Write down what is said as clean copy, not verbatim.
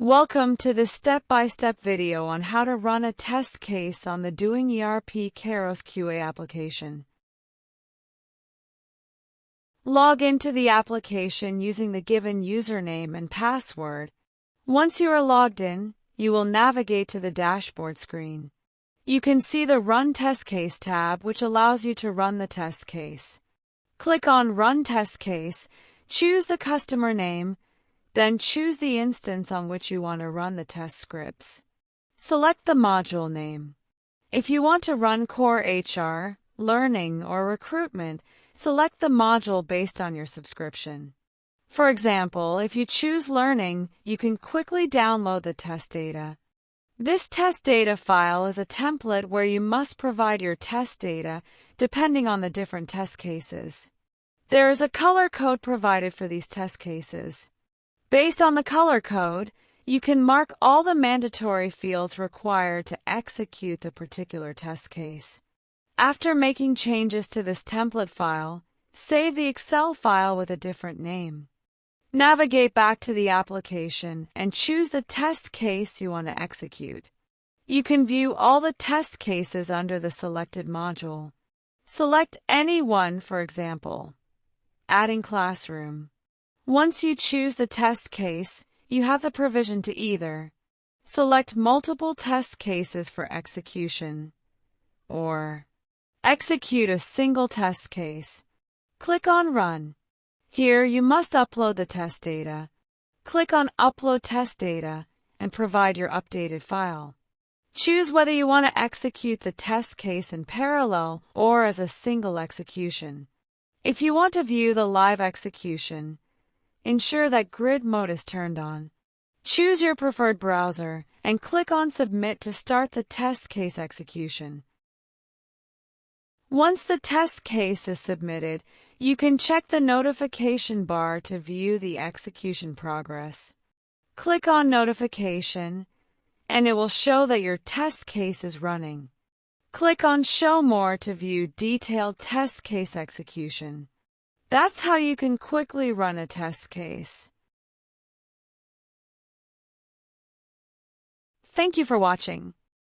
Welcome to this step-by-step video on how to run a test case on the DoingERP KairosFS QA application. Log into the application using the given username and password. Once you are logged in, you will navigate to the dashboard screen. You can see the Run Test Case tab, which allows you to run the test case. Click on Run Test Case, choose the customer name, then choose the instance on which you want to run the test scripts. Select the module name. If you want to run Core HR, Learning, or Recruitment, select the module based on your subscription. For example, if you choose Learning, you can quickly download the test data. This test data file is a template where you must provide your test data depending on the different test cases. There is a color code provided for these test cases. Based on the color code, you can mark all the mandatory fields required to execute the particular test case. After making changes to this template file, save the Excel file with a different name. Navigate back to the application and choose the test case you want to execute. You can view all the test cases under the selected module. Select any one, for example, adding classroom. Once you choose the test case, you have the provision to either select multiple test cases for execution or execute a single test case. Click on Run. Here you must upload the test data. Click on Upload Test Data and provide your updated file. Choose whether you want to execute the test case in parallel or as a single execution. If you want to view the live execution, ensure that grid mode is turned on. Choose your preferred browser and click on Submit to start the test case execution. Once the test case is submitted, you can check the notification bar to view the execution progress. Click on Notification, and it will show that your test case is running. Click on Show More to view detailed test case execution. That's how you can quickly run a test case. Thank you for watching.